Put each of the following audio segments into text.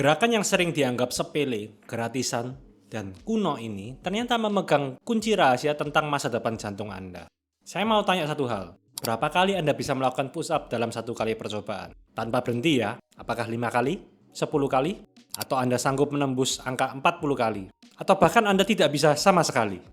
Gerakan yang sering dianggap sepele, gratisan, dan kuno ini ternyata memegang kunci rahasia tentang masa depan jantung Anda. Saya mau tanya satu hal, berapa kali Anda bisa melakukan push up dalam satu kali percobaan? Tanpa berhenti ya, apakah 5 kali? 10 kali? Atau Anda sanggup menembus angka 40 kali? Atau bahkan Anda tidak bisa sama sekali?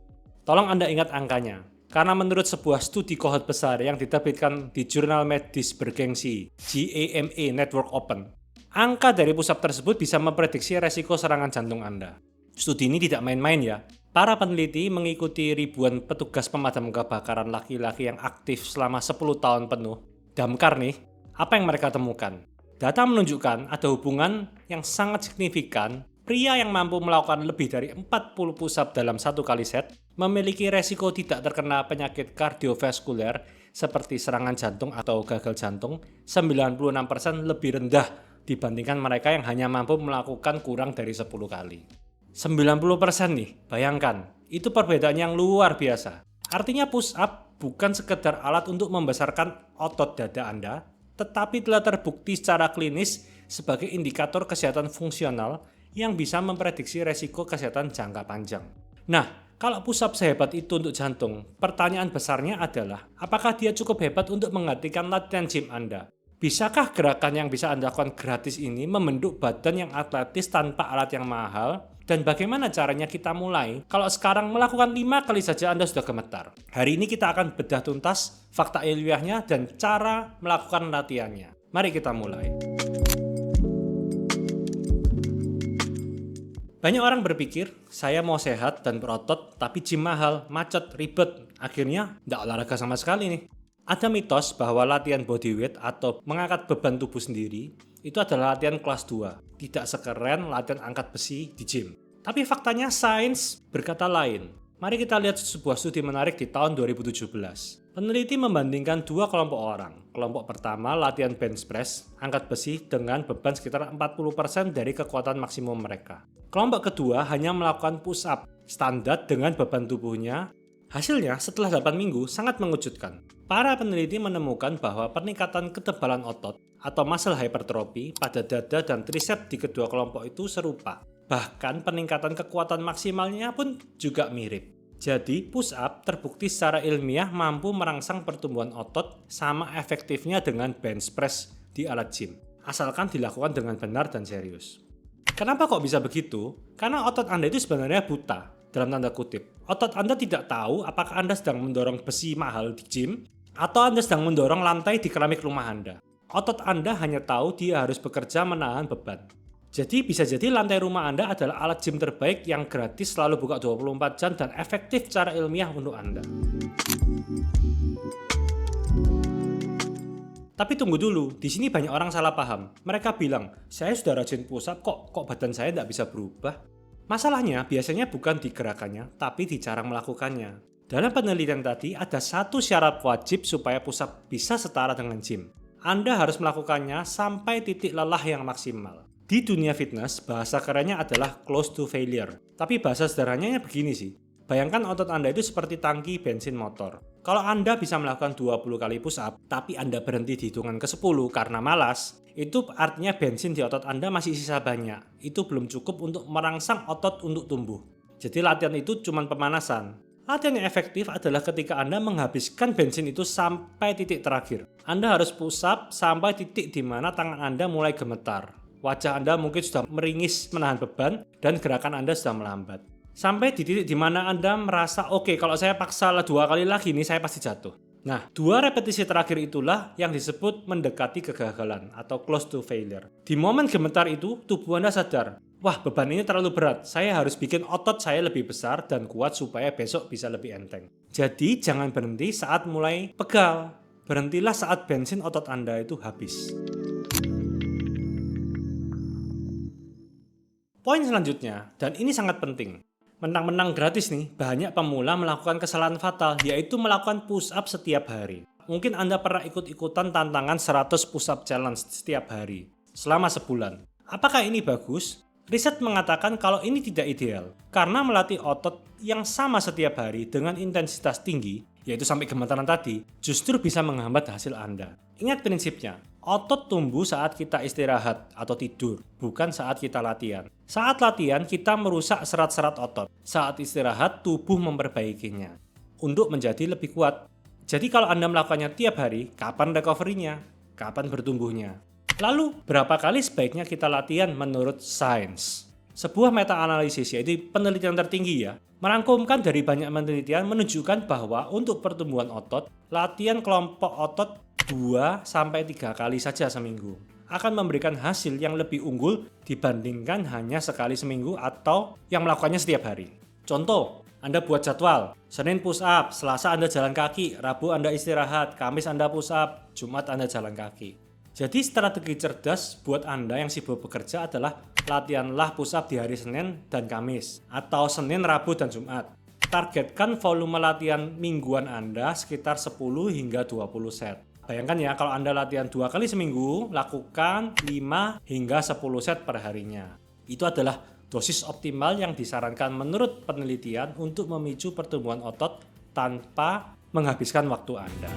Tolong Anda ingat angkanya, karena menurut sebuah studi kohort besar yang diterbitkan di jurnal medis bergengsi JAMA Network Open, angka dari push up tersebut bisa memprediksi resiko serangan jantung Anda. Studi ini tidak main-main ya. Para peneliti mengikuti ribuan petugas pemadam kebakaran laki-laki yang aktif selama 10 tahun penuh. Damkar nih, apa yang mereka temukan? Data menunjukkan ada hubungan yang sangat signifikan. Pria yang mampu melakukan lebih dari 40 push up dalam satu kali set memiliki resiko tidak terkena penyakit kardiovaskuler seperti serangan jantung atau gagal jantung 96% lebih rendah dibandingkan mereka yang hanya mampu melakukan kurang dari 10 kali. 90% nih, bayangkan, itu perbedaan yang luar biasa. Artinya push up bukan sekedar alat untuk membesarkan otot dada Anda, tetapi telah terbukti secara klinis sebagai indikator kesehatan fungsional yang bisa memprediksi resiko kesehatan jangka panjang. Nah, kalau push up sehebat itu untuk jantung, pertanyaan besarnya adalah, apakah dia cukup hebat untuk menggantikan latihan gym Anda? Bisakah gerakan yang bisa Anda lakukan gratis ini membentuk badan yang atletis tanpa alat yang mahal? Dan bagaimana caranya kita mulai? Kalau sekarang melakukan 5 kali saja Anda sudah gemetar. Hari ini kita akan bedah tuntas fakta ilmiahnya dan cara melakukan latihannya. Mari kita mulai. Banyak orang berpikir, saya mau sehat dan berotot, tapi gym mahal, macet, ribet. Akhirnya, nggak olahraga sama sekali nih. Ada mitos bahwa latihan bodyweight atau mengangkat beban tubuh sendiri itu adalah latihan kelas 2, tidak sekeren latihan angkat besi di gym. Tapi faktanya sains berkata lain. Mari kita lihat sebuah studi menarik di tahun 2017. Peneliti membandingkan 2 kelompok orang. Kelompok pertama latihan bench press, angkat besi dengan beban sekitar 40% dari kekuatan maksimum mereka. Kelompok kedua hanya melakukan push up standar dengan beban tubuhnya. Hasilnya setelah 8 minggu sangat mengejutkan. Para peneliti menemukan bahwa peningkatan ketebalan otot atau muscle hypertrophy pada dada dan tricep di kedua kelompok itu serupa. Bahkan peningkatan kekuatan maksimalnya pun juga mirip. Jadi push up terbukti secara ilmiah mampu merangsang pertumbuhan otot sama efektifnya dengan bench press di alat gym. Asalkan dilakukan dengan benar dan serius. Kenapa kok bisa begitu? Karena otot Anda itu sebenarnya buta. Dalam tanda kutip, otot Anda tidak tahu apakah Anda sedang mendorong besi mahal di gym atau Anda sedang mendorong lantai di keramik rumah Anda. Otot Anda hanya tahu dia harus bekerja menahan beban. Jadi bisa jadi lantai rumah Anda adalah alat gym terbaik yang gratis selalu buka 24 jam dan efektif secara ilmiah untuk Anda. Tapi tunggu dulu, di sini banyak orang salah paham. Mereka bilang, saya sudah rajin push up kok badan saya tidak bisa berubah. Masalahnya biasanya bukan di gerakannya, tapi di cara melakukannya. Dalam penelitian tadi, ada satu syarat wajib supaya push up bisa setara dengan gym. Anda harus melakukannya sampai titik lelah yang maksimal. Di dunia fitness, bahasa kerennya adalah close to failure. Tapi bahasa sederhananya begini sih. Bayangkan otot Anda itu seperti tangki bensin motor. Kalau Anda bisa melakukan 20 kali push up, tapi Anda berhenti di hitungan ke-10 karena malas, itu artinya bensin di otot Anda masih sisa banyak. Itu belum cukup untuk merangsang otot untuk tumbuh. Jadi latihan itu cuma pemanasan. Latihan yang efektif adalah ketika Anda menghabiskan bensin itu sampai titik terakhir. Anda harus push up sampai titik di mana tangan Anda mulai gemetar. Wajah Anda mungkin sudah meringis menahan beban dan gerakan Anda sudah melambat. Sampai di titik di mana Anda merasa, oke, kalau saya paksa 2 kali lagi nih saya pasti jatuh. Nah, 2 repetisi terakhir itulah yang disebut mendekati kegagalan atau close to failure. Di momen gemetar itu, tubuh Anda sadar, wah beban ini terlalu berat, saya harus bikin otot saya lebih besar dan kuat supaya besok bisa lebih enteng. Jadi jangan berhenti saat mulai pegal, berhentilah saat bensin otot Anda itu habis. Poin selanjutnya, dan ini sangat penting. Menang-menang gratis nih, banyak pemula melakukan kesalahan fatal, yaitu melakukan push up setiap hari. Mungkin Anda pernah ikut-ikutan tantangan 100 push up challenge setiap hari, selama sebulan. Apakah ini bagus? Riset mengatakan kalau ini tidak ideal, karena melatih otot yang sama setiap hari dengan intensitas tinggi, yaitu sampai gemetaran tadi, justru bisa menghambat hasil Anda. Ingat prinsipnya, otot tumbuh saat kita istirahat atau tidur, bukan saat kita latihan. Saat latihan, kita merusak serat-serat otot. Saat istirahat, tubuh memperbaikinya untuk menjadi lebih kuat. Jadi kalau Anda melakukannya tiap hari, kapan recovery-nya? Kapan bertumbuhnya? Lalu, berapa kali sebaiknya kita latihan menurut sains? Sebuah meta-analisis, yaitu penelitian tertinggi ya, merangkumkan dari banyak penelitian menunjukkan bahwa untuk pertumbuhan otot, latihan kelompok otot 2-3 kali saja seminggu akan memberikan hasil yang lebih unggul dibandingkan hanya sekali seminggu atau yang melakukannya setiap hari. Contoh, Anda buat jadwal, Senin push up, Selasa Anda jalan kaki, Rabu Anda istirahat, Kamis Anda push up, Jumat Anda jalan kaki. Jadi strategi cerdas buat Anda yang sibuk bekerja adalah latihanlah push up di hari Senin dan Kamis, atau Senin, Rabu, dan Jumat. Targetkan volume latihan mingguan Anda sekitar 10 hingga 20 set. Bayangkan ya, kalau Anda latihan 2 kali seminggu, lakukan 5 hingga 10 set per harinya. Itu adalah dosis optimal yang disarankan menurut penelitian untuk memicu pertumbuhan otot tanpa menghabiskan waktu Anda.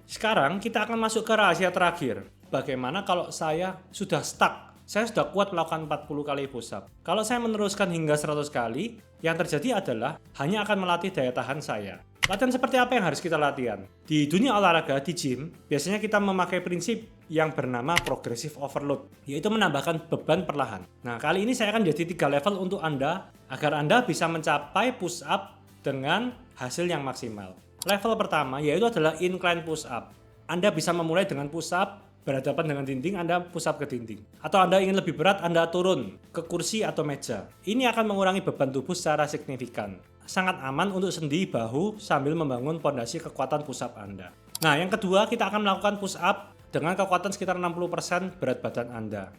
Sekarang kita akan masuk ke rahasia terakhir. Bagaimana kalau saya sudah stuck? Saya sudah kuat melakukan 40 kali push up. Kalau saya meneruskan hingga 100 kali, yang terjadi adalah hanya akan melatih daya tahan saya. Latihan seperti apa yang harus kita latihan? Di dunia olahraga, di gym, biasanya kita memakai prinsip yang bernama progressive overload, yaitu menambahkan beban perlahan. Nah, kali ini saya akan jadi 3 level untuk Anda, agar Anda bisa mencapai push up dengan hasil yang maksimal. Level pertama yaitu adalah incline push up. Anda bisa memulai dengan push up berhadapan dengan dinding, Anda push up ke dinding. Atau Anda ingin lebih berat, Anda turun ke kursi atau meja. Ini akan mengurangi beban tubuh secara signifikan. Sangat aman untuk sendi, bahu sambil membangun fondasi kekuatan push up Anda. Nah, yang kedua kita akan melakukan push up dengan kekuatan sekitar 60% berat badan Anda.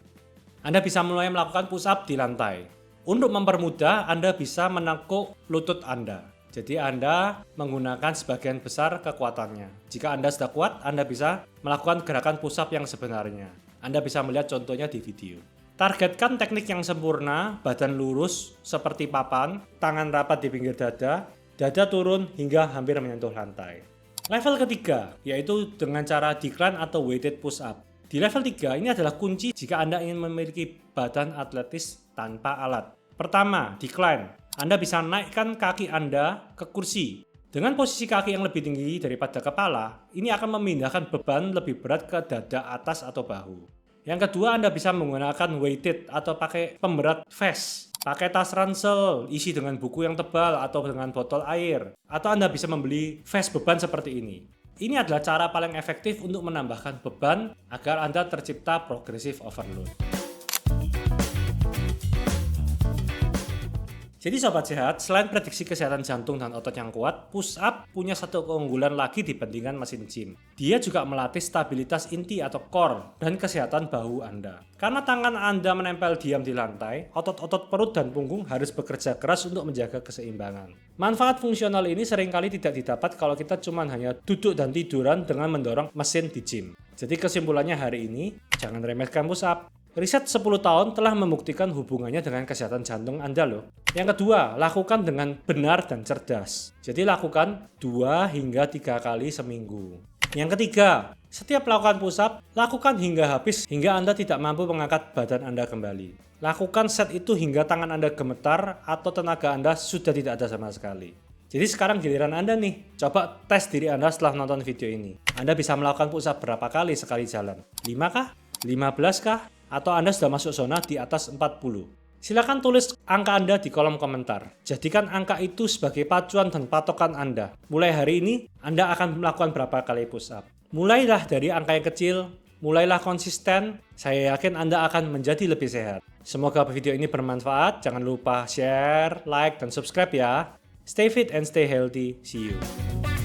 Anda bisa mulai melakukan push up di lantai. Untuk mempermudah, Anda bisa menekuk lutut Anda. Jadi Anda menggunakan sebagian besar kekuatannya. Jika Anda sudah kuat, Anda bisa melakukan gerakan push up yang sebenarnya. Anda bisa melihat contohnya di video. Targetkan teknik yang sempurna, badan lurus seperti papan, tangan rapat di pinggir dada turun hingga hampir menyentuh lantai. Level ketiga, yaitu dengan cara decline atau weighted push up. Di level 3, ini adalah kunci jika Anda ingin memiliki badan atletis tanpa alat. Pertama, decline. Anda bisa naikkan kaki Anda ke kursi. Dengan posisi kaki yang lebih tinggi daripada kepala, ini akan memindahkan beban lebih berat ke dada atas atau bahu. Yang kedua, Anda bisa menggunakan weighted atau pakai pemberat vest. Pakai tas ransel, isi dengan buku yang tebal atau dengan botol air. Atau Anda bisa membeli vest beban seperti ini. Ini adalah cara paling efektif untuk menambahkan beban agar Anda tercipta progressive overload. Jadi sobat sehat, selain prediksi kesehatan jantung dan otot yang kuat, push up punya satu keunggulan lagi dibandingkan mesin gym. Dia juga melatih stabilitas inti atau core dan kesehatan bahu Anda. Karena tangan Anda menempel diam di lantai, otot-otot perut dan punggung harus bekerja keras untuk menjaga keseimbangan. Manfaat fungsional ini seringkali tidak didapat kalau kita cuma hanya duduk dan tiduran dengan mendorong mesin di gym. Jadi kesimpulannya hari ini, jangan remehkan push up. Riset 10 tahun telah membuktikan hubungannya dengan kesehatan jantung Anda loh. Yang kedua, lakukan dengan benar dan cerdas. Jadi lakukan 2 hingga 3 kali seminggu. Yang ketiga, setiap melakukan push up, lakukan hingga habis hingga Anda tidak mampu mengangkat badan Anda kembali. Lakukan set itu hingga tangan Anda gemetar atau tenaga Anda sudah tidak ada sama sekali. Jadi sekarang giliran Anda nih, coba tes diri Anda setelah nonton video ini. Anda bisa melakukan push up berapa kali sekali jalan? 5 kah? 15 kah? Atau Anda sudah masuk zona di atas 40. Silakan tulis angka Anda di kolom komentar. Jadikan angka itu sebagai pacuan dan patokan Anda. Mulai hari ini, Anda akan melakukan berapa kali push up. Mulailah dari angka yang kecil, mulailah konsisten. Saya yakin Anda akan menjadi lebih sehat. Semoga video ini bermanfaat. Jangan lupa share, like, dan subscribe ya. Stay fit and stay healthy. See you.